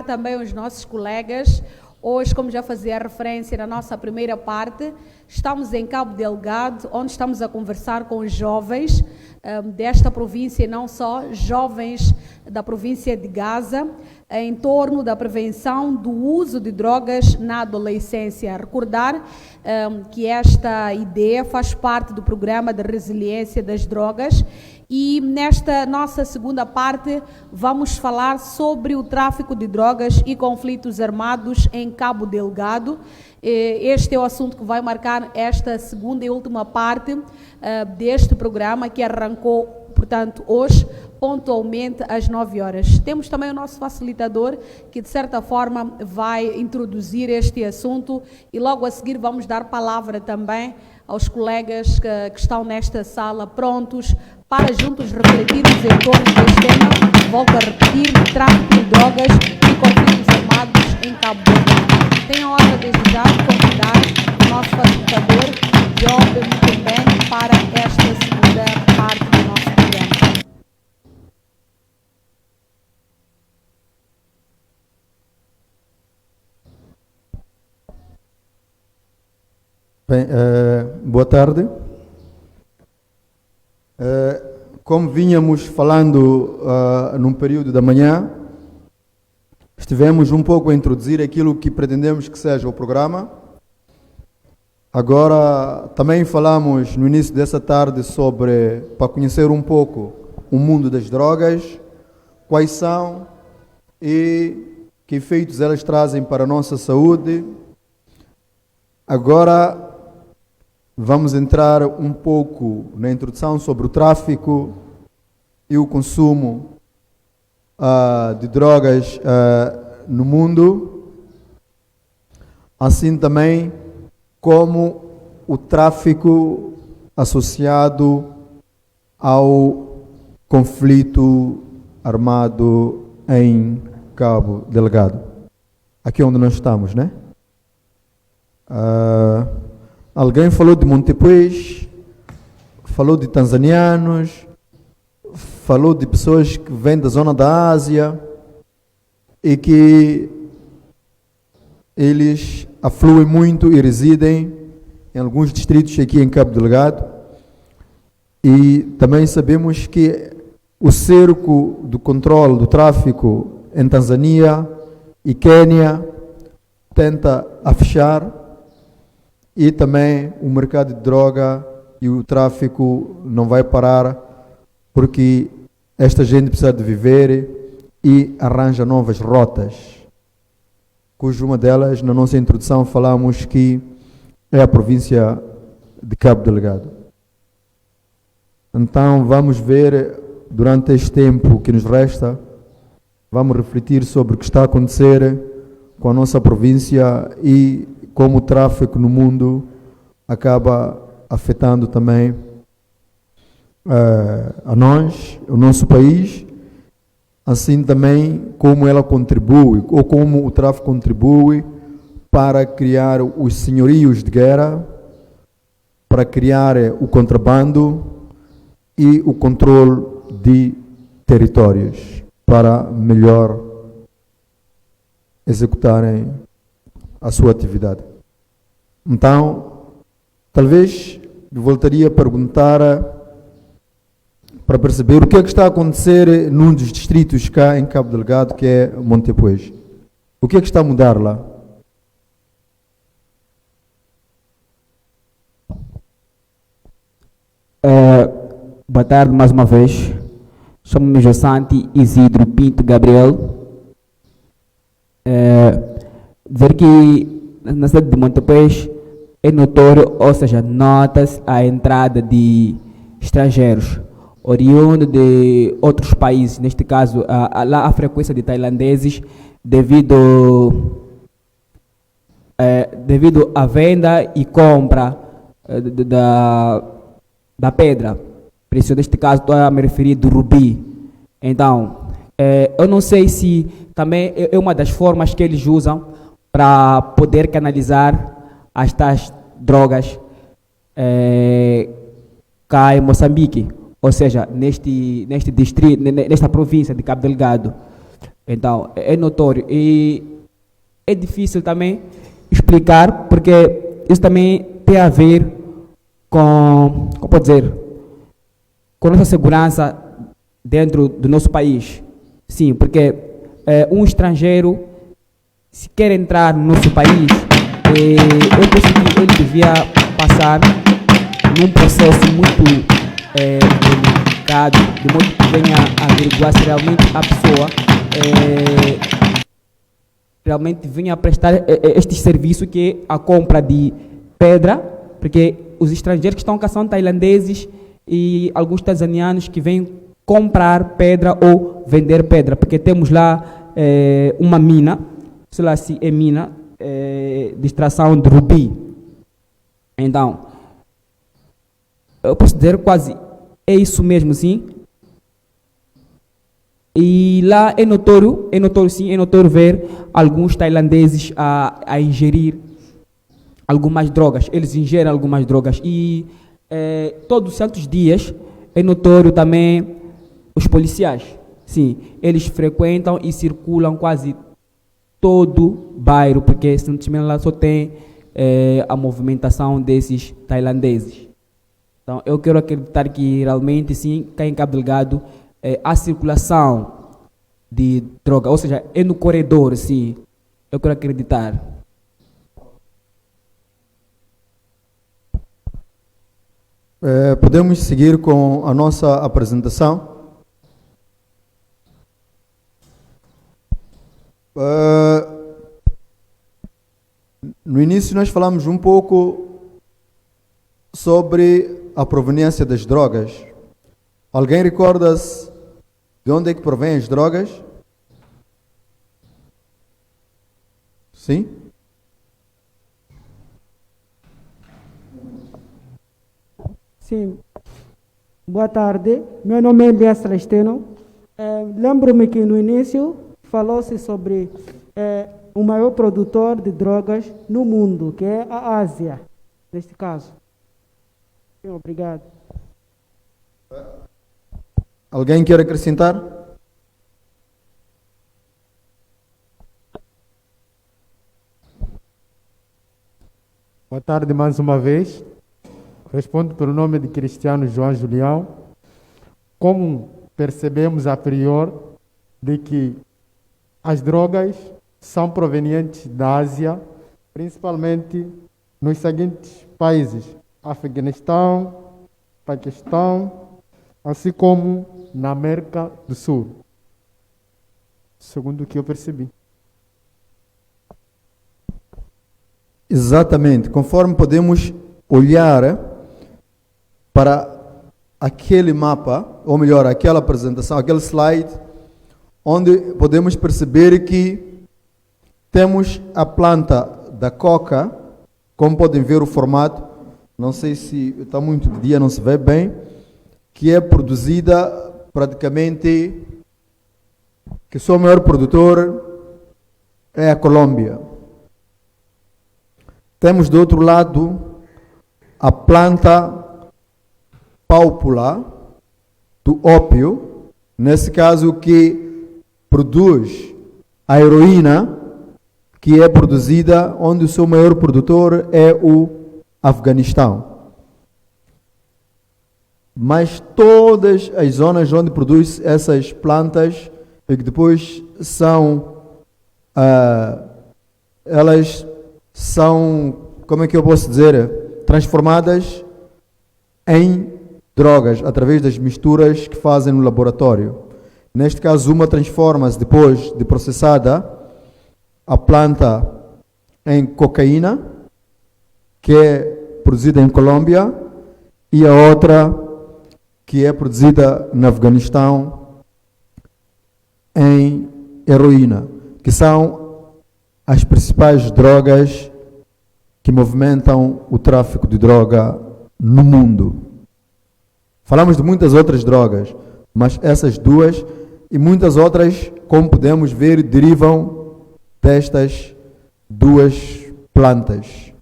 cumprimentar também os nossos colegas. Hoje, como já fazia referência na nossa primeira parte, estamos em Cabo Delgado, onde estamos a conversar com os jovens desta província, e não só, jovens da província de Gaza, em torno da prevenção do uso de drogas na adolescência. Recordar que esta ideia faz parte do programa de resiliência das drogas. E nesta nossa segunda parte vamos falar sobre o tráfico de drogas e conflitos armados em Cabo Delgado. Este é o assunto que vai marcar esta segunda e última parte deste programa, que arrancou, portanto, hoje, pontualmente às 9 horas. Temos também o nosso facilitador, que de certa forma vai introduzir este assunto, e logo a seguir vamos dar palavra também aos colegas que estão nesta sala prontos para juntos refletirmos em torno deste tema. Volto a repetir: tráfico de drogas e conflitos armados em Cabo Delgado. Tenho a honra desde já de convidar o nosso facilitador, Job Mutembeng, para esta segunda parte do nosso programa. Bem, boa tarde. Como vínhamos falando num período da manhã, estivemos um pouco a introduzir aquilo que pretendemos que seja o programa. Agora, também falamos no início dessa tarde para conhecer um pouco o mundo das drogas, quais são e que efeitos elas trazem para a nossa saúde. Agora, vamos entrar um pouco na introdução sobre o tráfico e o consumo de drogas no mundo, assim também como o tráfico associado ao conflito armado em Cabo Delgado, aqui onde nós estamos, né? Alguém falou de Montepuez, falou de tanzanianos, falou de pessoas que vêm da zona da Ásia e que eles afluem muito e residem em alguns distritos aqui em Cabo Delgado. E também sabemos que o cerco do controle do tráfico em Tanzânia e Quênia tenta a fechar, e também o mercado de droga e o tráfico não vai parar, porque esta gente precisa de viver e arranja novas rotas, cuja uma delas, na nossa introdução, falamos que é a província de Cabo Delgado. Então vamos ver, durante este tempo que nos resta, vamos refletir sobre o que está a acontecer com a nossa província e como o tráfico no mundo acaba afetando também a nós, o nosso país, assim também como ela contribui, ou como o tráfico contribui para criar os senhorios de guerra, para criar o contrabando e o controle de territórios, para melhor executarem a sua atividade. Então, talvez voltaria a perguntar para perceber o que é que está a acontecer num dos distritos cá em Cabo Delgado, que é Montepuez. O que é que está a mudar lá? Boa tarde mais uma vez. Chamo-me Josante Isidro Pinto Gabriel. Dizer que na cidade de Montepuez é notório, ou seja, nota-se a entrada de estrangeiros oriundos de outros países, neste caso lá a frequência de tailandeses devido à venda e compra da pedra preciosa. Neste caso estou a me referir do rubi. Então, eu não sei se também é uma das formas que eles usam para poder canalizar as tais drogas cá em Moçambique, ou seja, neste distrito, nesta província de Cabo Delgado. Então, é notório e é difícil também explicar, porque isso também tem a ver com, como pode dizer, com a nossa segurança dentro do nosso país. Sim, porque um estrangeiro, se quer entrar no nosso país, eu penso que ele devia passar num processo muito delicado, de modo que venha a averiguar se realmente a pessoa realmente venha a prestar este serviço, que é a compra de pedra, porque os estrangeiros que estão cá são tailandeses e alguns tanzanianos que vêm comprar pedra ou vender pedra, porque temos lá uma mina, sei lá se é mina, de extração de rubi. Então, eu posso dizer quase é isso mesmo, sim. E lá é notório sim, é notório ver alguns tailandeses a ingerir algumas drogas. Eles ingerem algumas drogas e todos os santos dias é notório também os policiais. Sim, eles frequentam e circulam quase todo o bairro, porque simplesmente lá só tem a movimentação desses tailandeses. Então, eu quero acreditar que realmente, sim, cá em Cabo Delgado, a circulação de droga, ou seja, é no corredor, sim, eu quero acreditar. Podemos seguir com a nossa apresentação. No início nós falamos um pouco sobre a proveniência das drogas. Alguém recorda-se de onde é que provém as drogas? Sim? Sim. Boa tarde. Meu nome é Elias Celestino. Lembro-me que no início falou-se sobre o maior produtor de drogas no mundo, que é a Ásia, neste caso. Sim, obrigado. Alguém quer acrescentar? Boa tarde mais uma vez. Respondo pelo nome de Cristiano João Julião. Como percebemos a priori de que as drogas são provenientes da Ásia, principalmente nos seguintes países: Afeganistão, Paquistão, assim como na América do Sul, segundo o que eu percebi. Exatamente, conforme podemos olhar para aquele mapa, ou melhor, aquela apresentação, aquele slide, onde podemos perceber que temos a planta da coca, como podem ver o formato, não sei se está muito de dia, não se vê bem, que é produzida praticamente, que o seu maior produtor é a Colômbia. Temos do outro lado a planta pálpula do ópio, nesse caso que produz a heroína, que é produzida onde o seu maior produtor é o Afeganistão. Mas todas as zonas onde produz essas plantas e que depois são elas são, como é que eu posso dizer, transformadas em drogas através das misturas que fazem no laboratório. Neste caso, uma transforma-se depois de processada a planta em cocaína, que é produzida em Colômbia, e a outra que é produzida no Afeganistão em heroína, que são as principais drogas que movimentam o tráfico de droga no mundo. Falamos de muitas outras drogas, mas essas duas e muitas outras, como podemos ver, derivam destas duas plantas,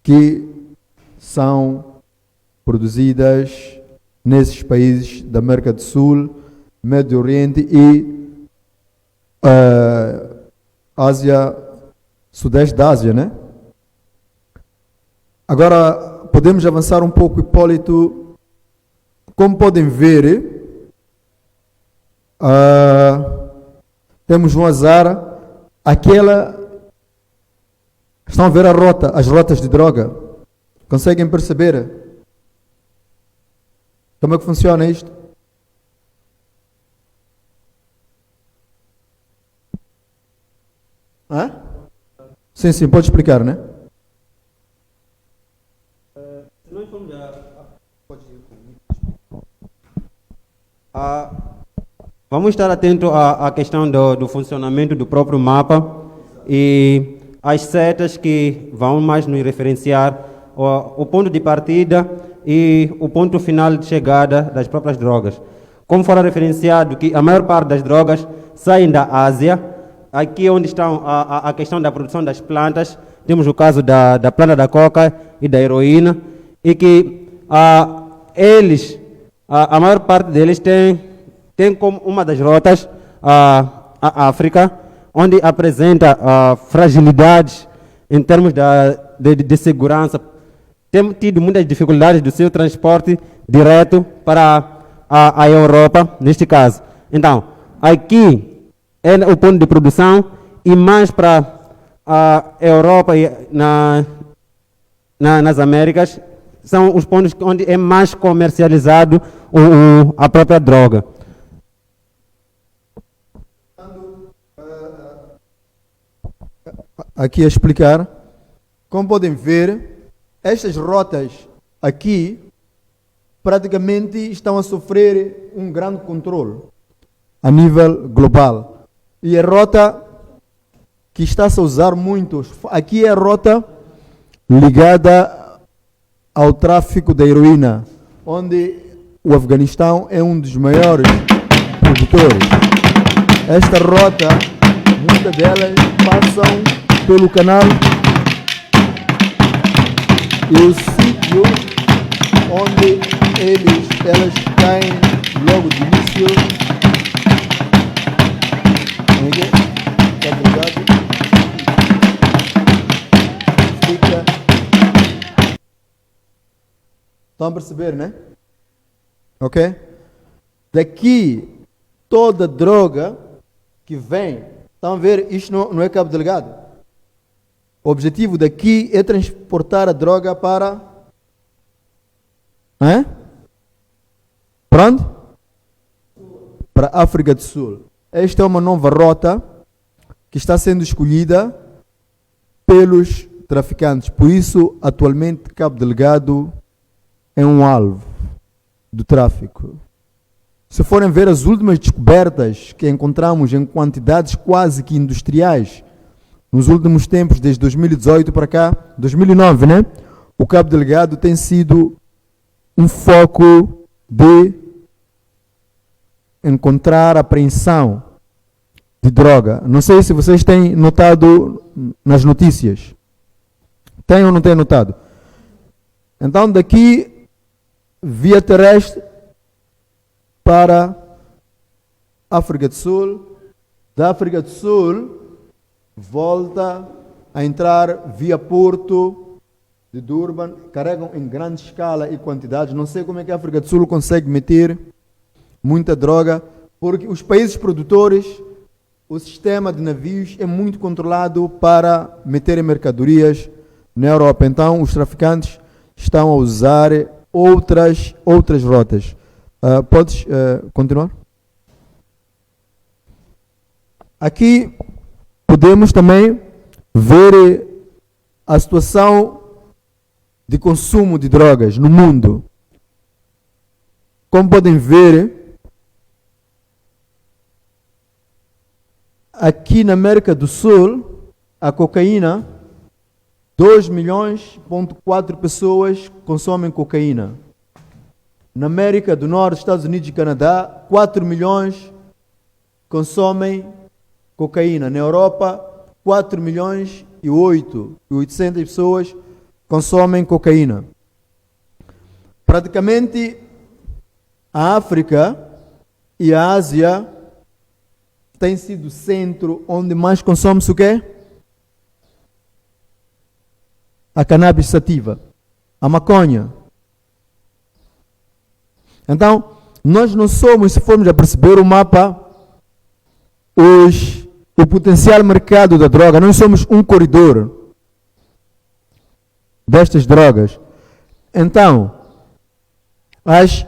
que são produzidas nesses países da América do Sul Médio Oriente e Ásia, Sudeste da Ásia, né? Agora, podemos avançar um pouco, Hipólito. Como podem ver, temos um azar, estão a ver as rotas de droga? Conseguem perceber? Como é que funciona isto? Hã? Sim, pode explicar, né? Vamos estar atentos à questão do funcionamento do próprio mapa e as setas que vão mais nos referenciar o ponto de partida e o ponto final de chegada das próprias drogas. Como fora referenciado que a maior parte das drogas saem da Ásia, aqui onde estão a questão da produção das plantas, temos o caso da planta da coca e da heroína, e que eles, a maior parte deles tem como uma das rotas a África, onde apresenta fragilidades em termos de segurança. Temos tido muitas dificuldades do seu transporte direto para a Europa, neste caso. Então, aqui é o ponto de produção e mais para a Europa e nas Américas são os pontos onde é mais comercializado a própria droga. Aqui a explicar. Como podem ver, estas rotas aqui praticamente estão a sofrer um grande controle a nível global. E a rota que está-se a usar muito, aqui é a rota ligada ao tráfico da heroína, onde o Afeganistão é um dos maiores produtores. Esta rota, muitas delas passam pelo canal e o sítio onde elas caem logo de início. Está ligado? Estão a perceber, né? Ok? Daqui, toda droga que vem, estão a ver, isto não é Cabo Delgado. O objetivo daqui é transportar a droga para... Para onde? Para a África do Sul. Esta é uma nova rota que está sendo escolhida pelos traficantes. Por isso, atualmente, Cabo Delgado é um alvo do tráfico. Se forem ver as últimas descobertas que encontramos em quantidades quase que industriais, nos últimos tempos, desde 2018 para cá, 2009, né? O Cabo Delgado tem sido um foco de encontrar apreensão de droga. Não sei se vocês têm notado nas notícias. Tem ou não tem notado? Então, daqui, via terrestre para a África do Sul. Da África do Sul, volta a entrar via porto de Durban. Carregam em grande escala e quantidades. Não sei como é que a África do Sul consegue meter muita droga, porque os países produtores, o sistema de navios é muito controlado para meterem mercadorias na Europa. Então, os traficantes estão a usar outras rotas. Podes continuar? Aqui podemos também ver a situação de consumo de drogas no mundo. Como podem ver, aqui na América do Sul, a cocaína, 2,4 milhões pessoas consomem cocaína. Na América do Norte, Estados Unidos e Canadá, 4 milhões consomem cocaína. Na Europa, 4 milhões e 800 pessoas consomem cocaína. Praticamente, a África E a Ásia tem sido o centro onde mais consome-se o quê? A cannabis sativa, a maconha. Então, nós não somos, se formos a perceber o mapa, o potencial mercado da droga, nós somos um corredor destas drogas. Então, as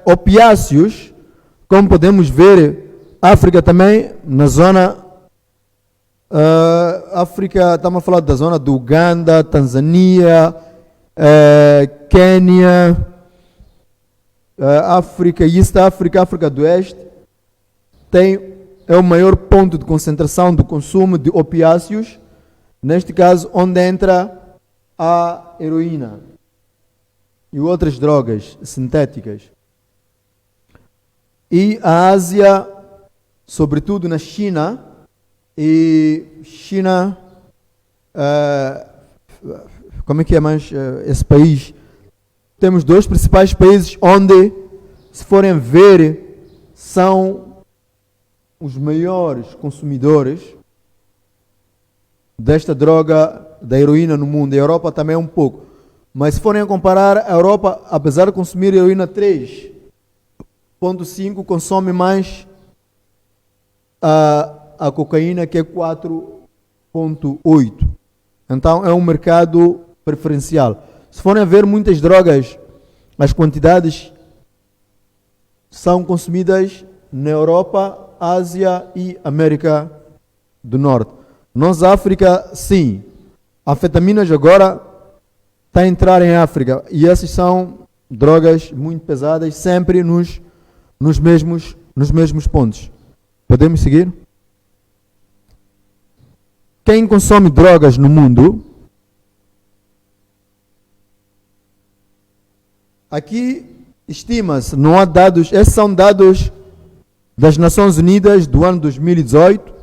opiáceos, como podemos ver, África também, na zona, África, estamos a falar da zona do Uganda, Tanzânia, Quênia, África, East África, África do Oeste, é o maior ponto de concentração do consumo de opiáceos, neste caso, onde entra a heroína e outras drogas sintéticas. E a Ásia, sobretudo na China, como é que é mais esse país? Temos dois principais países onde, se forem ver, são os maiores consumidores desta droga, da heroína no mundo. A Europa também é um pouco. Mas se forem a comparar, a Europa, apesar de consumir heroína 3,5, consome mais a cocaína, que é 4,8. Então é um mercado preferencial. Se forem a ver muitas drogas, as quantidades são consumidas na Europa, Ásia e América do Norte. Nós, África, sim. Anfetaminas agora está a entrar em África. E essas são drogas muito pesadas, sempre nos mesmos pontos. Podemos seguir? Quem consome drogas no mundo? Aqui estima-se, não há dados, esses são dados das Nações Unidas do ano 2018,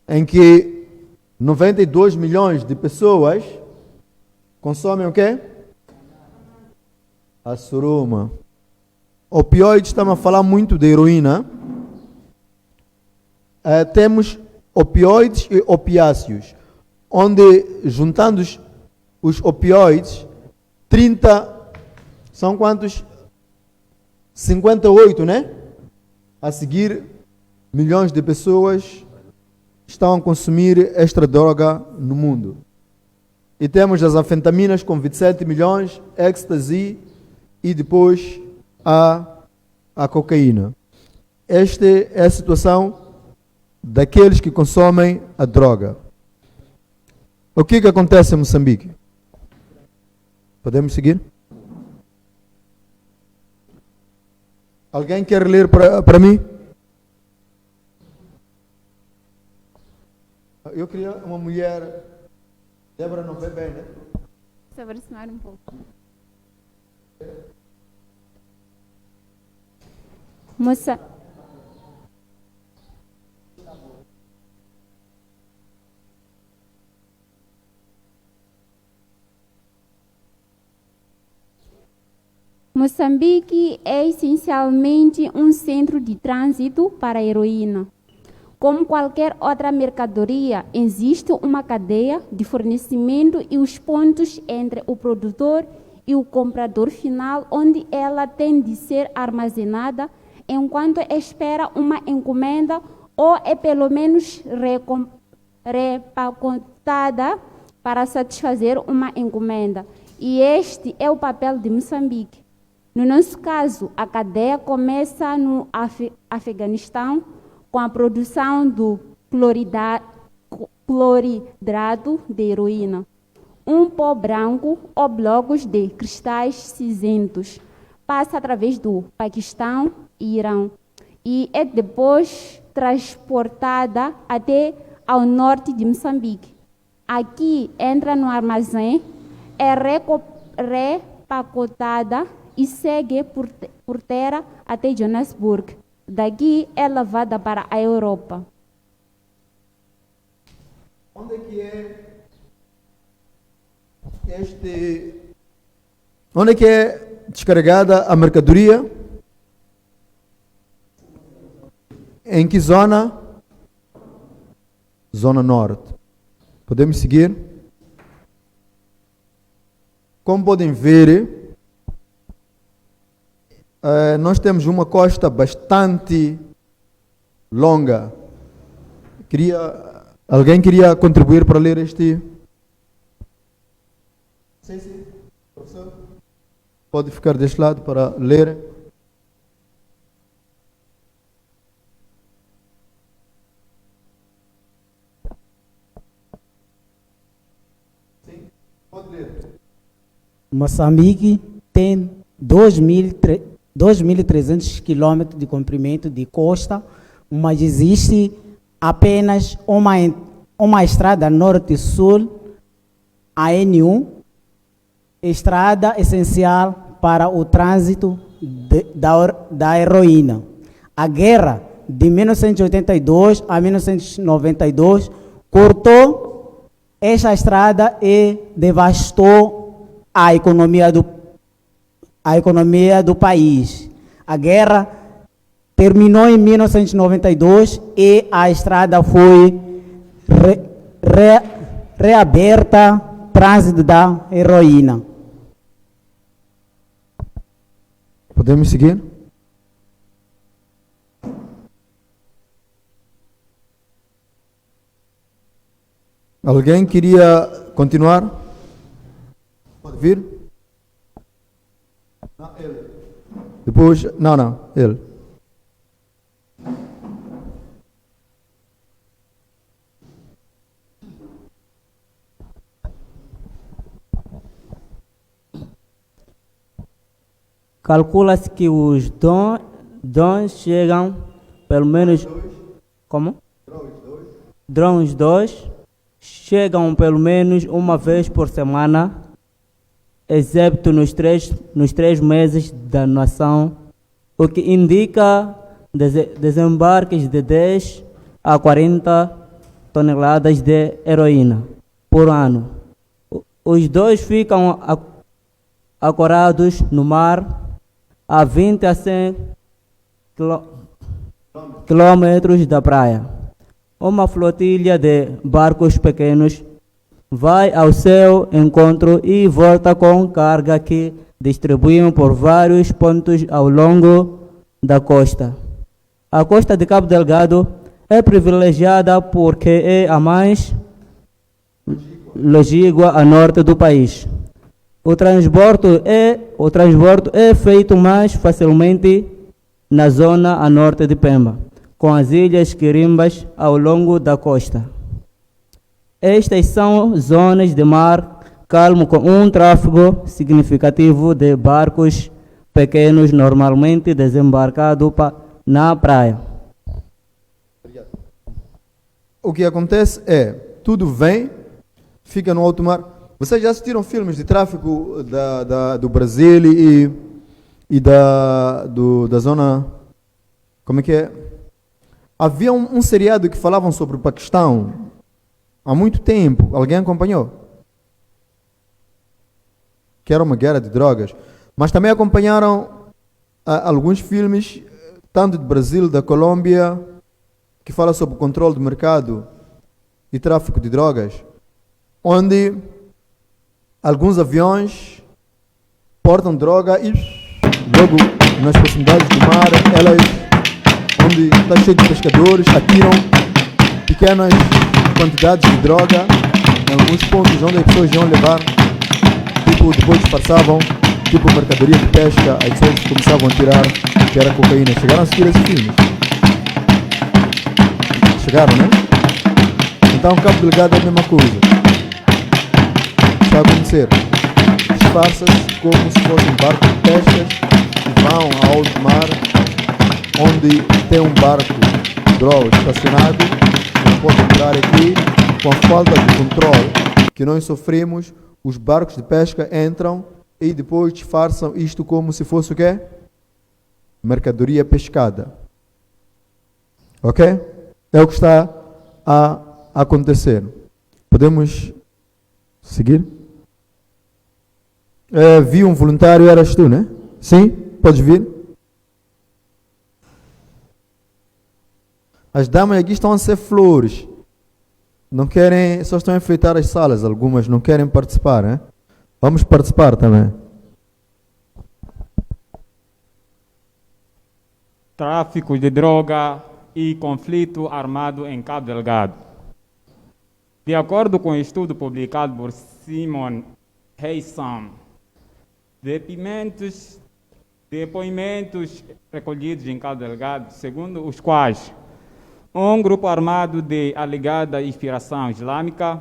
em que 92 milhões de pessoas consomem o quê? A suruma. Opioides, estamos a falar muito de heroína. Temos opioides e opiáceos, onde, juntando os opioides, 30, são quantos? 58, né? A seguir, milhões de pessoas estão a consumir esta droga no mundo. E temos as anfetaminas com 27 milhões, ecstasy e depois a cocaína. Esta é a situação daqueles que consomem a droga. O que acontece em Moçambique? Podemos seguir? Alguém quer ler para mim? Eu queria uma mulher. Débora não vê bem, né? Se aproximar um pouco. Moça. Moçambique é essencialmente um centro de trânsito para a heroína. Como qualquer outra mercadoria, existe uma cadeia de fornecimento e os pontos entre o produtor e o comprador final, onde ela tem de ser armazenada enquanto espera uma encomenda ou é pelo menos repacotada para satisfazer uma encomenda. E este é o papel de Moçambique. No nosso caso, a cadeia começa no Afeganistão com a produção do cloridrato de heroína, um pó branco ou blocos de cristais cinzentos. Passa através do Paquistão e Irão e é depois transportada até ao norte de Moçambique. Aqui entra no armazém, é repacotada e segue por terra até Joanesburgo. Daqui é levada para a Europa. Onde é que é descarregada a mercadoria? Em que zona? Zona Norte. Podemos seguir? Como podem ver, nós temos uma costa bastante longa. Alguém queria contribuir para ler este? Sim, professor. Pode ficar deste lado para ler. Sim, pode ler. Moçambique tem 2.300 quilômetros de comprimento de costa, mas existe apenas uma estrada norte-sul, a N1, estrada essencial para o trânsito da heroína. A guerra de 1982 a 1992 cortou esta estrada e devastou a economia do país. A guerra terminou em 1992 e a estrada foi reaberta, trânsito da heroína. Podemos seguir? Alguém queria continuar? Pode vir? Não, ele. Depois, não, ele. Calcula-se que os drones chegam pelo menos... Como? Drones 2 chegam pelo menos uma vez por semana, excepto nos três meses da nação, o que indica desembarques de 10 a 40 toneladas de heroína por ano. Os dois ficam ancorados no mar a 20 a 100 quilômetros da praia. Uma flotilha de barcos pequenos vai ao seu encontro e volta com carga que distribuem por vários pontos ao longo da costa. A costa de Cabo Delgado é privilegiada porque é a mais longínqua a norte do país. O transporte é feito mais facilmente na zona a norte de Pemba, com as ilhas Quirimbas ao longo da costa. Estas são zonas de mar calmo com um tráfego significativo de barcos pequenos, normalmente desembarcados na praia. O que acontece é, tudo vem, fica no alto mar. Vocês já assistiram filmes de tráfico do Brasil e da zona... Como é que é? Havia um seriado que falavam sobre o Paquistão há muito tempo. Alguém acompanhou? Que era uma guerra de drogas. Mas também acompanharam alguns filmes, tanto do Brasil, da Colômbia, que fala sobre o controle do mercado e tráfico de drogas, onde alguns aviões portam droga e logo nas proximidades do mar, elas, onde está cheio de pescadores, atiram pequenas quantidades de droga em alguns pontos onde as pessoas iam levar, tipo, depois disfarçavam, tipo mercadoria de pesca, as pessoas começavam a tirar, que era cocaína. Chegaram a assistir esse filme? Chegaram, né? Então, Cabo Delgado é a mesma coisa. Está a acontecer. Disfarça-se como se fosse um barco de pescas e vão ao alto mar, onde tem um barco de droga estacionado. Não pode entrar aqui. Com a falta de controle que nós sofremos, os barcos de pesca entram e depois disfarçam isto como se fosse o quê? Mercadoria pescada. Ok? É o que está a acontecer. Podemos seguir? Vi um voluntário, eras tu, né? Sim? Podes vir? As damas aqui estão a ser flores. Não querem, só estão a enfeitar as salas. Algumas não querem participar, né? Vamos participar também. Tráfico de droga e conflito armado em Cabo Delgado. De acordo com o estudo publicado por Simon Haysom, depoimentos recolhidos em Cabo Delgado, segundo os quais um grupo armado de alegada inspiração islâmica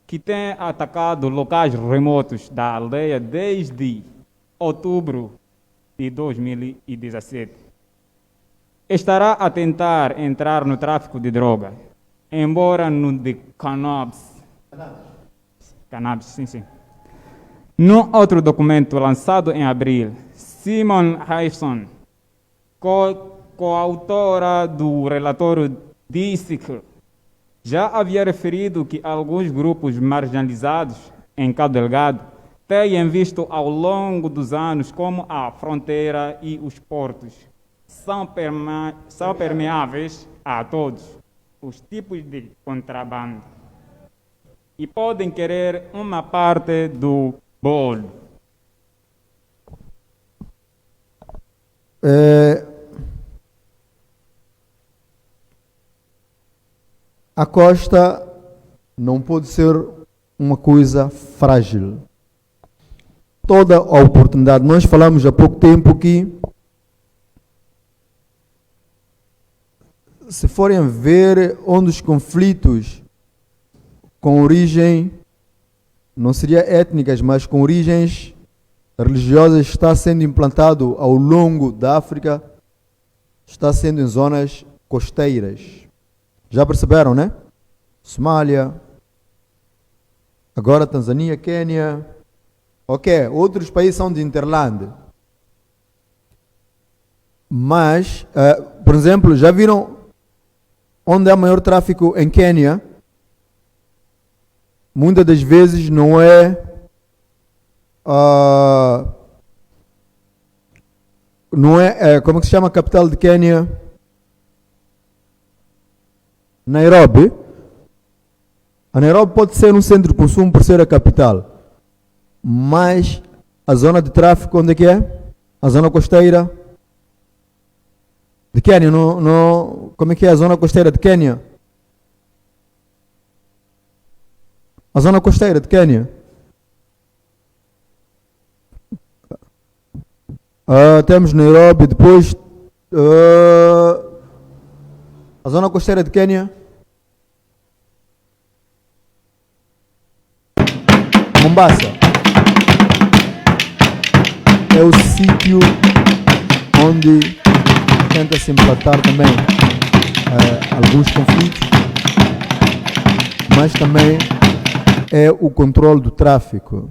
que tem atacado locais remotos da aldeia desde outubro de 2017 estará a tentar entrar no tráfico de droga, embora no de cannabis, sim. Num outro documento lançado em abril, Simon Haysom, coautora do relatório, disse que já havia referido que alguns grupos marginalizados em Cabo Delgado têm visto ao longo dos anos como a fronteira e os portos são permeáveis a todos os tipos de contrabando e podem querer uma parte do bolo. A costa não pode ser uma coisa frágil. Toda a oportunidade. Nós falamos há pouco tempo que, se forem ver onde os conflitos com origem, não seria étnicas, mas com origens religiosas, está sendo implantado ao longo da África, está sendo em zonas costeiras. Já perceberam, né? Somália, agora Tanzânia, Quênia. Ok, outros países são de Interland. Mas, por exemplo, já viram onde há maior tráfico em Quênia? Muitas das vezes não é como que se chama a capital de Quênia? Nairobi. A Nairobi pode ser um centro de consumo por ser a capital, mas a zona de tráfico onde é que é? A zona costeira de Quênia. Como é que é a zona costeira de Quênia? A zona costeira de Quênia. Temos Nairobi, depois a zona costeira de Quênia. Mombasa. É o sítio onde tenta se implantar também alguns conflitos, mas também é o controle do tráfico.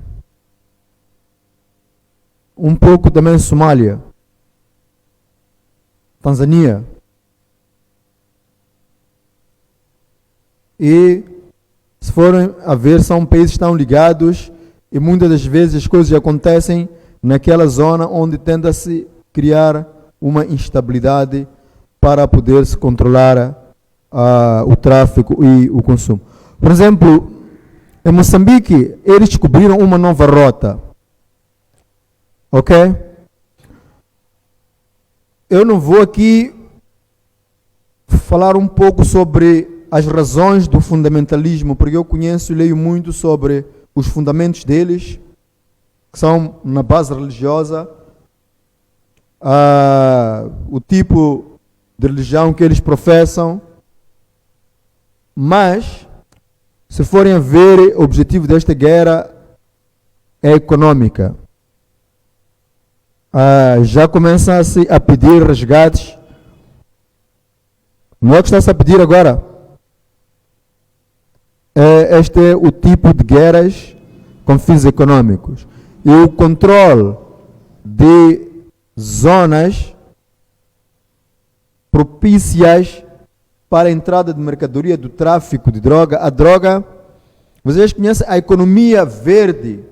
Um pouco também Somália, Tanzânia. E, se forem a ver, são países que estão ligados e muitas das vezes as coisas acontecem naquela zona onde tenta-se criar uma instabilidade para poder-se controlar o tráfico e o consumo. Por exemplo, em Moçambique, eles descobriram uma nova rota. Ok? Eu não vou aqui falar um pouco sobre as razões do fundamentalismo, porque eu conheço e leio muito sobre os fundamentos deles, que são na base religiosa, o tipo de religião que eles professam, mas, se forem a ver, o objetivo desta guerra é econômica. Já começa-se a pedir resgates. Não é que está-se a pedir agora. Este é o tipo de guerras com fins econômicos. E o controle de zonas propícias para a entrada de mercadoria do tráfico de droga. A droga, vocês conhecem a economia verde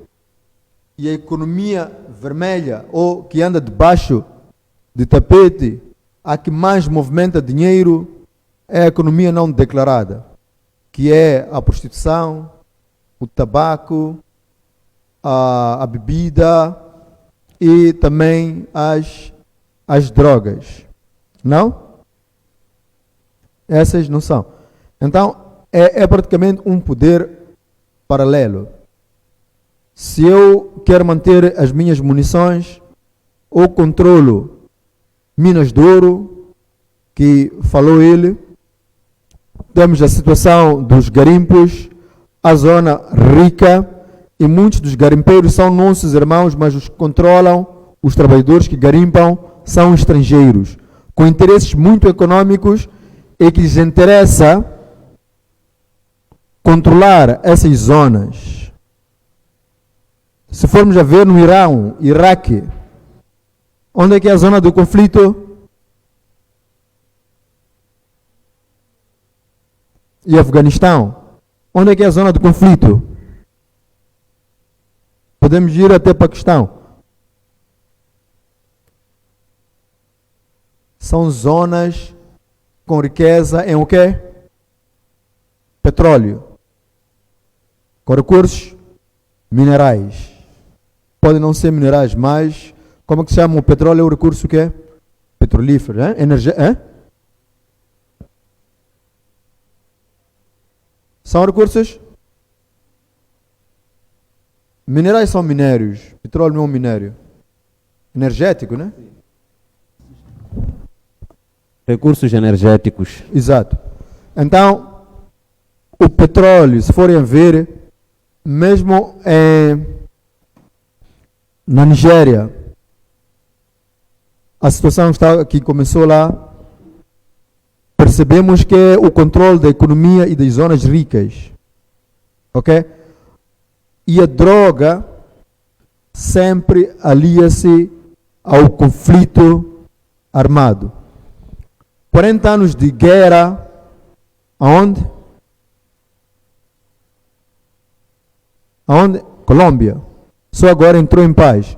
e a economia vermelha, ou que anda debaixo de tapete, a que mais movimenta dinheiro é a economia não declarada, que é a prostituição, o tabaco, a bebida e também as drogas. Não? Essas não são. Então, é praticamente um poder paralelo. Se eu quero manter as minhas munições, ou controlo Minas de Ouro, que falou ele, temos a situação dos garimpos, a zona rica, e muitos dos garimpeiros são nossos irmãos, mas os que controlam, os trabalhadores que garimpam, são estrangeiros, com interesses muito econômicos, e que lhes interessa controlar essas zonas. Se formos a ver no Irão, Iraque, onde é que é a zona do conflito? E Afeganistão, onde é que é a zona do conflito? Podemos ir até Paquistão. São zonas com riqueza em o quê? Petróleo. Com recursos minerais. Podem não ser minerais, mas como é que se chama o petróleo? É o recurso que é? Petrolífero, energia, São recursos? Minerais são minérios. Petróleo não é um minério. Energético, né? Recursos energéticos. Exato. Então, o petróleo, se forem ver, mesmo na Nigéria, a situação que começou lá, percebemos que é o controle da economia e das zonas ricas. Ok? E a droga sempre alia-se ao conflito armado. 40 anos de guerra, aonde? Aonde? Colômbia. Só agora entrou em paz.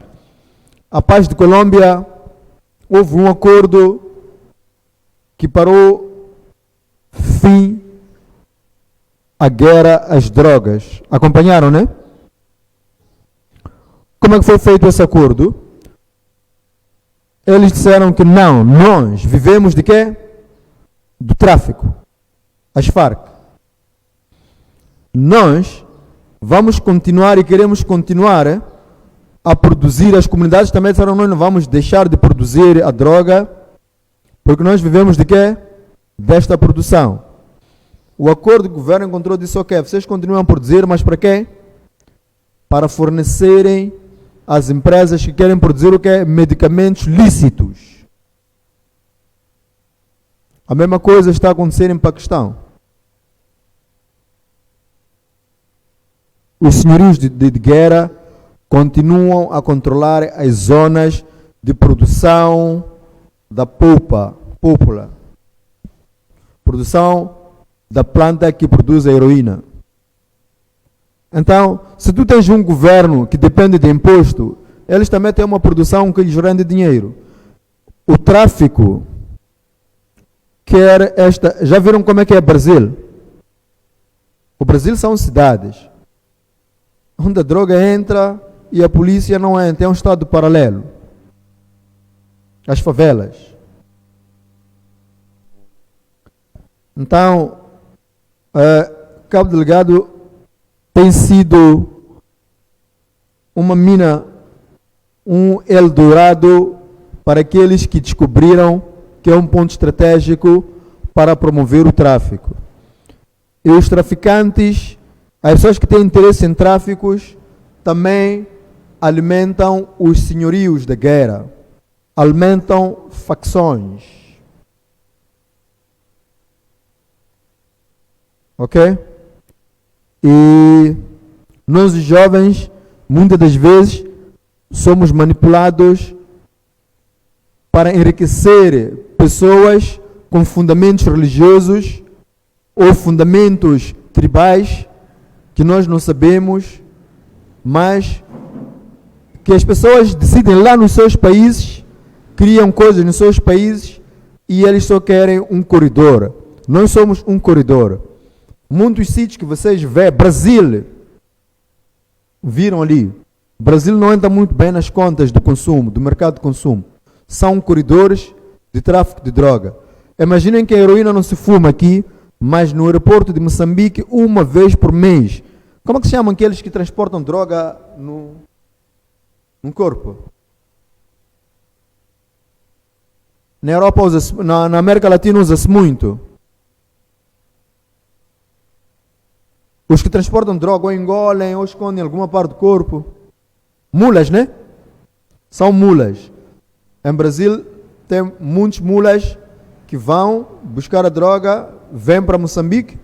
A paz de Colômbia, houve um acordo que parou fim à guerra às drogas. Acompanharam, né? Como é que foi feito esse acordo? Eles disseram que não, nós vivemos de quê? Do tráfico. As Farc. Nós vamos continuar e queremos continuar a produzir. As comunidades também disseram, nós não vamos deixar de produzir a droga, porque nós vivemos de quê? Desta produção. O acordo que o governo encontrou disse, ok, vocês continuam a produzir, mas para quê? Para fornecerem às empresas que querem produzir o quê? Medicamentos lícitos. A mesma coisa está a acontecer em Paquistão. Os senhorios de guerra continuam a controlar as zonas de produção da púrpura. Produção da planta que produz a heroína. Então, se tu tens um governo que depende de imposto, eles também têm uma produção que lhes rende dinheiro. O tráfico quer esta... Já viram como é que é o Brasil? O Brasil são cidades onde a droga entra e a polícia não entra. É um estado paralelo. As favelas. Então, Cabo Delgado tem sido uma mina, um Eldorado para aqueles que descobriram que é um ponto estratégico para promover o tráfico. E os traficantes, as pessoas que têm interesse em tráficos, também alimentam os senhorios da guerra, alimentam facções. Ok? E nós, os jovens, muitas das vezes, somos manipulados para enriquecer pessoas com fundamentos religiosos ou fundamentos tribais que nós não sabemos, mas que as pessoas decidem lá nos seus países, criam coisas nos seus países e eles só querem um corredor. Nós somos um corredor. Muitos sítios que vocês vê, Brasil, viram ali, Brasil não entra muito bem nas contas do consumo, do mercado de consumo. São corredores de tráfico de droga. Imaginem que a heroína não se fuma aqui, mas no aeroporto de Moçambique, uma vez por mês. Como é que se chamam aqueles que transportam droga no corpo? Na Europa, na América Latina usa-se muito. Os que transportam droga ou engolem ou escondem em alguma parte do corpo. Mulas, né? São mulas. Em Brasil tem muitos mulas que vão buscar a droga, vêm para Moçambique,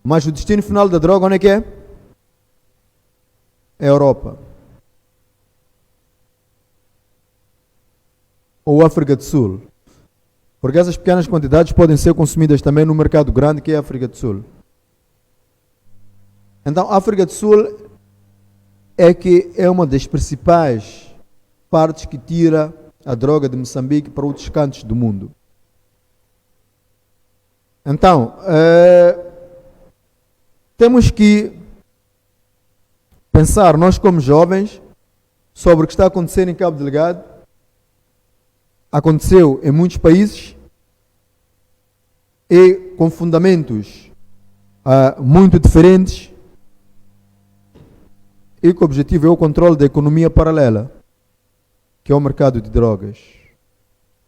mas o destino final da droga onde é que é? É a Europa. Ou África do Sul. Porque essas pequenas quantidades podem ser consumidas também no mercado grande que é a África do Sul. Então, a África do Sul é que é uma das principais partes que tira a droga de Moçambique para outros cantos do mundo. Então, temos que pensar, nós como jovens, sobre o que está acontecendo em Cabo Delgado. Aconteceu em muitos países e com fundamentos muito diferentes e que o objetivo é o controle da economia paralela, que é o mercado de drogas.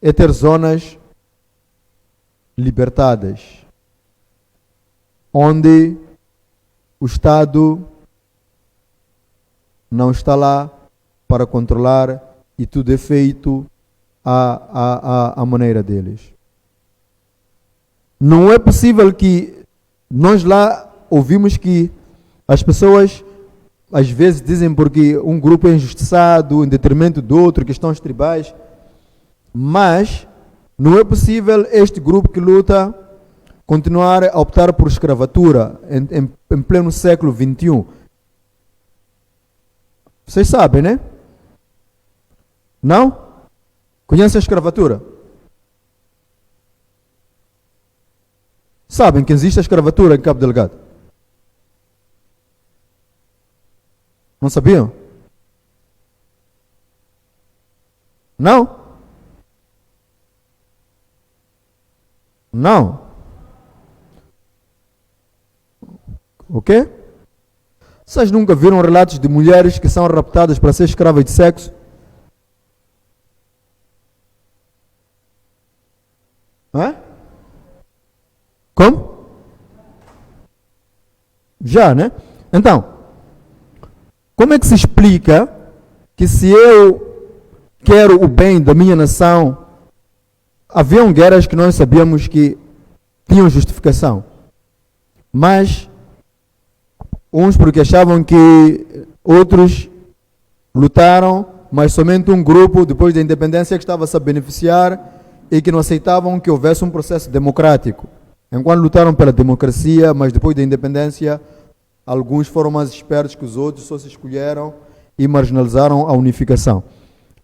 É ter zonas libertadas, onde o Estado não está lá para controlar e tudo é feito à maneira deles. Não é possível que nós lá ouvimos que as pessoas às vezes dizem porque um grupo é injustiçado em detrimento do outro, questões tribais, mas não é possível este grupo que luta continuar a optar por escravatura em pleno século XXI. Vocês sabem, né? Não? Conhecem a escravatura? Sabem que existe a escravatura em Cabo Delgado? Não sabiam? Não? Não? O quê? Vocês nunca viram relatos de mulheres que são raptadas para ser escravas de sexo? Hã? Como? Já, né? Então, como é que se explica que se eu quero o bem da minha nação, haviam guerras que nós sabíamos que tinham justificação, mas uns porque achavam que outros lutaram, mas somente um grupo, depois da independência, que estava-se a beneficiar e que não aceitavam que houvesse um processo democrático. Enquanto lutaram pela democracia, mas depois da independência, alguns foram mais espertos que os outros, só se escolheram e marginalizaram a unificação.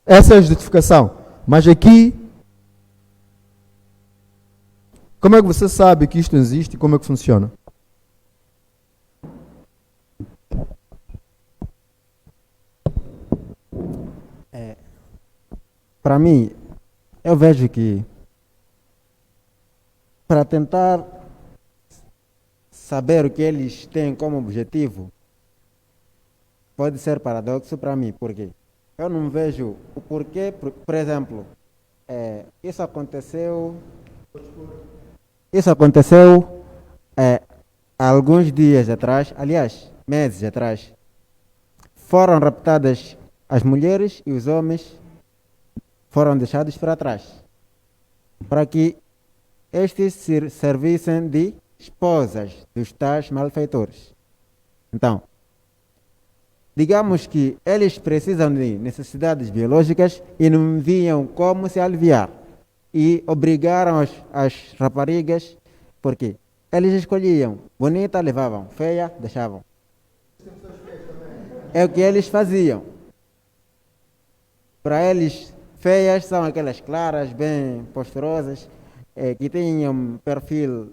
Essa é a justificação. Mas aqui, como é que você sabe que isto existe e como é que funciona? Para mim, eu vejo que para tentar saber o que eles têm como objetivo, pode ser paradoxo para mim, porque eu não vejo o porquê, por exemplo, isso aconteceu há alguns dias atrás, aliás, meses atrás, foram raptadas as mulheres e os homens foram deixados para trás, para que estes servissem de esposas dos tais malfeitores. Então, digamos que eles precisam de necessidades biológicas e não viam como se aliviar. E obrigaram as raparigas, porque eles escolhiam, bonita levavam, feia deixavam. É o que eles faziam. Para eles, feias são aquelas claras, bem posturosas, que tinham perfil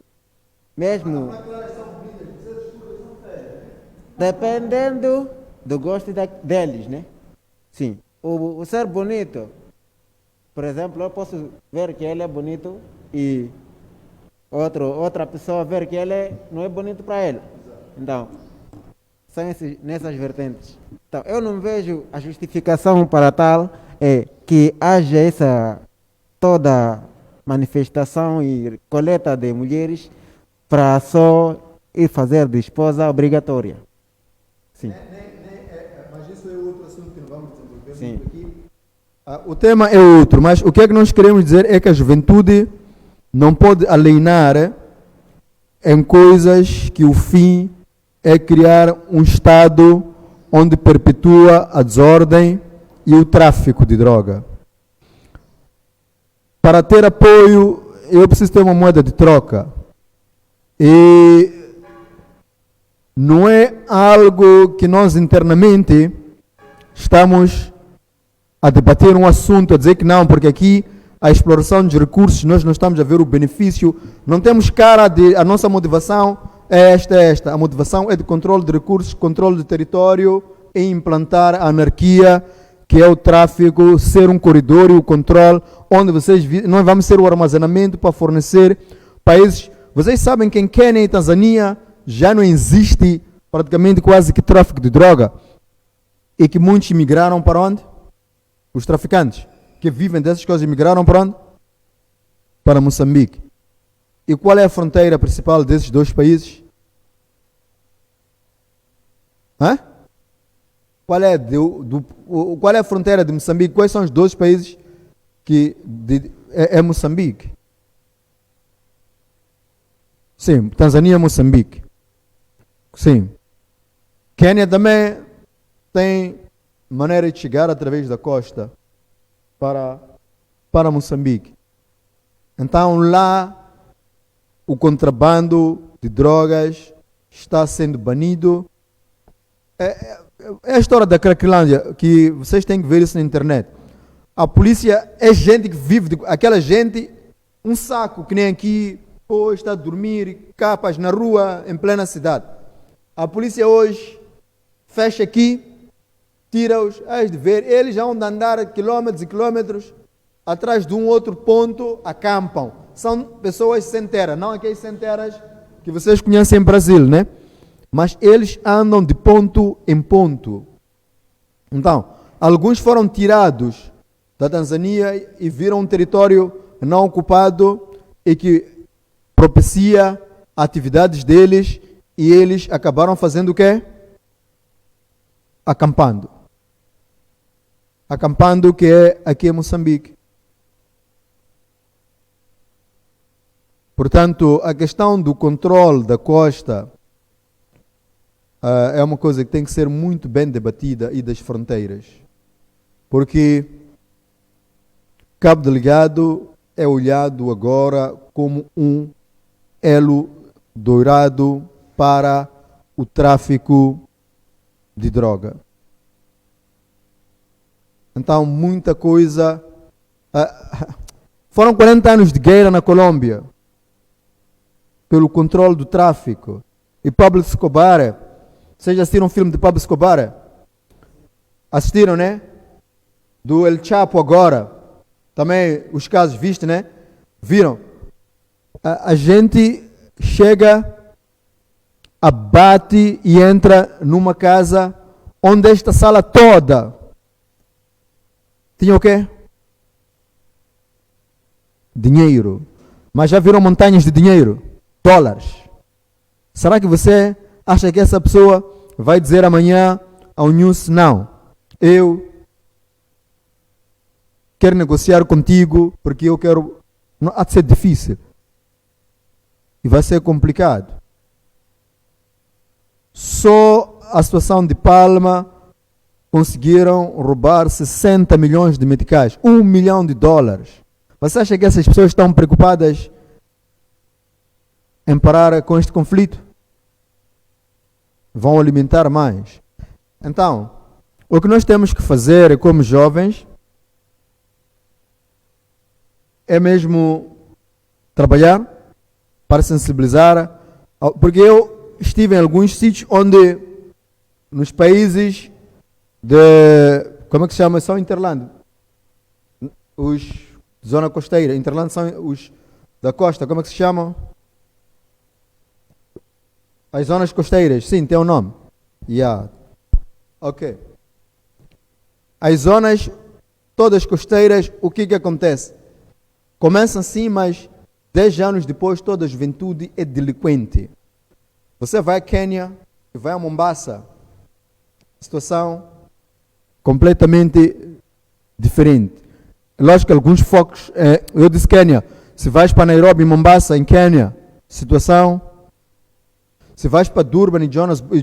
mesmo dependendo do gosto deles, né? Sim. O ser bonito, por exemplo, eu posso ver que ele é bonito e outra pessoa ver que ele não é bonito para ele. Então, são nessas vertentes. Então, eu não vejo a justificação para tal que haja essa toda manifestação e coleta de mulheres para só ir fazer de esposa obrigatória. Sim. Mas isso é outro assunto que não vamos desenvolver Sim. muito aqui. O tema é outro, mas o que é que nós queremos dizer é que a juventude não pode alienar em coisas que o fim é criar um Estado onde perpetua a desordem e o tráfico de droga. Para ter apoio, eu preciso ter uma moeda de troca. E não é algo que nós internamente estamos a debater um assunto, a dizer que não, porque aqui a exploração de recursos, nós não estamos a ver o benefício, não temos cara de, a nossa motivação é esta, a motivação é de controle de recursos, controle de território e implantar a anarquia, que é o tráfico, ser um corredor e o controle, onde nós vamos ser o armazenamento para fornecer países. Vocês sabem que em Quênia e Tanzânia já não existe praticamente quase que tráfico de droga, e que muitos migraram para onde? Os traficantes que vivem dessas coisas migraram para onde? Para Moçambique. E qual é a fronteira principal desses dois países? Hã? Qual é a fronteira de Moçambique? Quais são os dois países que é Moçambique? Sim, Tanzânia e Moçambique. Sim. Quênia também tem maneira de chegar através da costa para Moçambique. Então lá o contrabando de drogas está sendo banido. É a história da Cracolândia, que vocês têm que ver isso na internet. A polícia é gente que vive, aquela gente, um saco que nem aqui, está a dormir, capas na rua, em plena cidade. A polícia hoje fecha aqui, tira-os, has de ver, eles já vão andar quilômetros e quilômetros atrás de um outro ponto, acampam. São pessoas sem terra, não aqueles sem terras que vocês conhecem em Brasil, né? Mas eles andam de ponto em ponto. Então, alguns foram tirados da Tanzânia e viram um território não ocupado e que propicia atividades deles, e eles acabaram fazendo o quê? Acampando. Acampando, que é aqui em Moçambique. Portanto, a questão do controle da costa é uma coisa que tem que ser muito bem debatida, e das fronteiras. Porque Cabo Delgado é olhado agora como um elo dourado para o tráfico de droga. Então, muita coisa. Foram 40 anos de guerra na Colômbia pelo controle do tráfico. E Pablo Escobar, vocês já assistiram um filme de Pablo Escobar? Assistiram, né? Do El Chapo agora. Também os casos vistos, né? Viram? A gente chega, abate e entra numa casa onde esta sala toda tinha o quê? Dinheiro. Mas já viram montanhas de dinheiro? Dólares. Será que você acha que essa pessoa vai dizer amanhã ao news, não, eu quero negociar contigo porque eu quero... Não, há de ser difícil. E vai ser complicado. Só a situação de Palma conseguiram roubar 60 milhões de meticais, $1 milhão. Você acha que essas pessoas estão preocupadas em parar com este conflito? Vão alimentar mais. Então, o que nós temos que fazer como jovens é mesmo trabalhar para sensibilizar Porque eu estive em alguns sítios onde, nos países de, como é que se chama? São Interland. Os zona costeira. Interland são os da costa. Como é que se chamam? As zonas costeiras. Sim, tem um nome. Yeah. Ok. As zonas todas costeiras, o que que acontece? Começa assim, mas 10 anos depois toda a juventude é delinquente. Você vai a Quênia, vai a Mombasa, situação completamente diferente. Lógico que alguns focos, eu disse Quênia, se vais para Nairobi, Mombasa, em Quênia, situação. Se vais para Durban e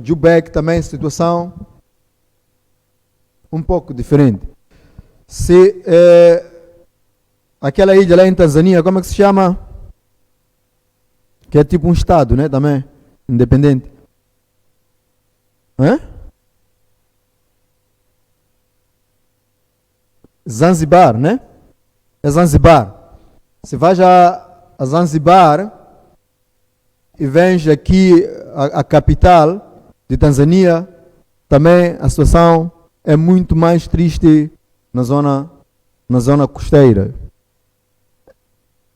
Joburg também, situação um pouco diferente. Se aquela ilha lá em Tanzânia, como é que se chama? Que é tipo um estado, né? Também, independente. Zanzibar, né? É Zanzibar. Se vais a Zanzibar e vens aqui a capital de Tanzânia, também a situação é muito mais triste na zona costeira.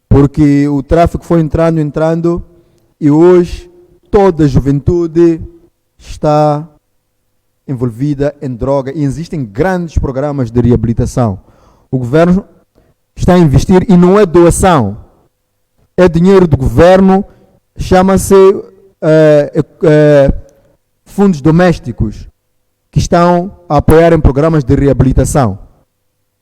Porque o tráfico foi entrando e hoje toda a juventude está envolvida em droga e existem grandes programas de reabilitação. O governo está a investir e não é doação, é dinheiro do governo, chama-se fundos domésticos que estão a apoiar em programas de reabilitação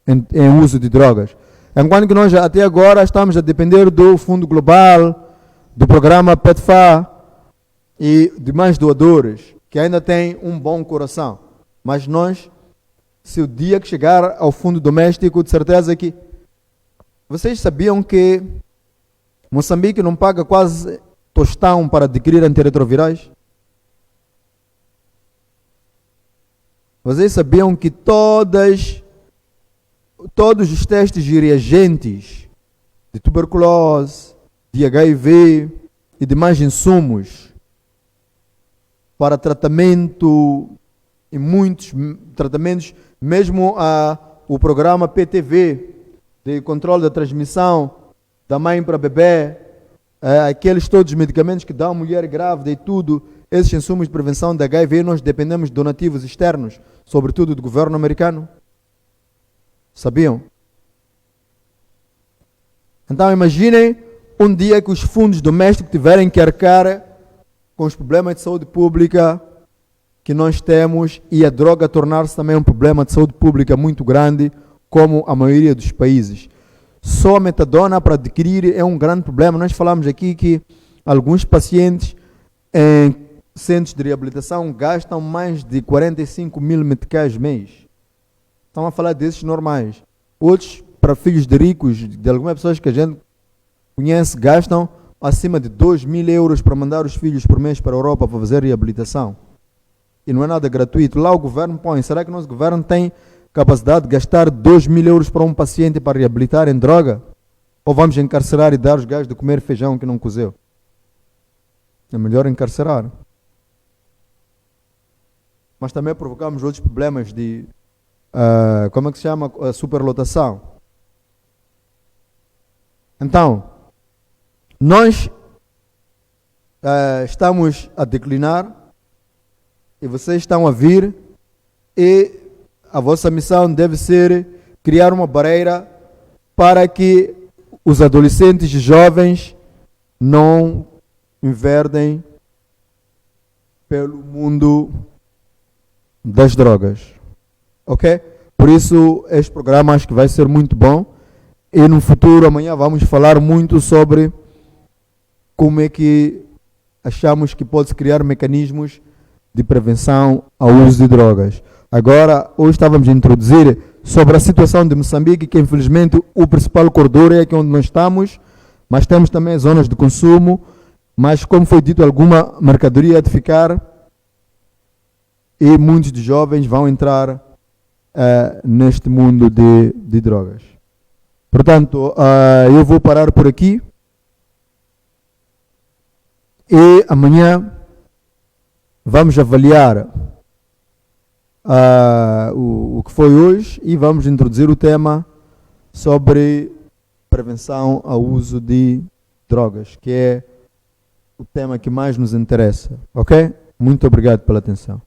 em uso de drogas. Enquanto que nós até agora estamos a depender do Fundo Global, do programa PETFA e demais doadores que ainda têm um bom coração. Mas nós, se o dia que chegar ao fundo doméstico, de certeza que... Vocês sabiam que Moçambique não paga quase tostão para adquirir antirretrovirais? Vocês sabiam que todos os testes de reagentes de tuberculose, de HIV e demais insumos para tratamento e muitos tratamentos, mesmo o programa PTV de controle da transmissão da mãe para bebê, aqueles todos os medicamentos que dão à mulher grávida e tudo, esses insumos de prevenção da HIV, nós dependemos de donativos externos, sobretudo do governo americano. Sabiam? Então imaginem um dia que os fundos domésticos tiverem que arcar com os problemas de saúde pública que nós temos e a droga tornar-se também um problema de saúde pública muito grande, como a maioria dos países. Só a metadona para adquirir é um grande problema. Nós falamos aqui que alguns pacientes em centros de reabilitação gastam mais de 45 mil meticais mês. Estamos a falar desses normais. Outros, para filhos de ricos, de algumas pessoas que a gente conhece, gastam acima de 2 mil euros para mandar os filhos por mês para a Europa para fazer reabilitação. E não é nada gratuito. Lá o governo põe. Será que o nosso governo tem capacidade de gastar 2 mil euros para um paciente para reabilitar em droga? Ou vamos encarcerar e dar os gajos de comer feijão que não cozeu? É melhor encarcerar. Mas também provocamos outros problemas de, como é que se chama? Superlotação. Então, nós estamos a declinar e vocês estão a vir e a vossa missão deve ser criar uma barreira para que os adolescentes e jovens não enverdem pelo mundo das drogas. Ok? Por isso, este programa acho que vai ser muito bom. E no futuro, amanhã, vamos falar muito sobre como é que achamos que pode-se criar mecanismos de prevenção ao uso de drogas. Agora, hoje estávamos a introduzir sobre a situação de Moçambique, que infelizmente o principal corredor é aqui onde nós estamos, mas temos também zonas de consumo, mas como foi dito, alguma mercadoria de ficar e muitos de jovens vão entrar neste mundo de drogas. Portanto, eu vou parar por aqui E amanhã vamos avaliar o que foi hoje e vamos introduzir o tema sobre prevenção ao uso de drogas, que é o tema que mais nos interessa, ok? Muito obrigado pela atenção.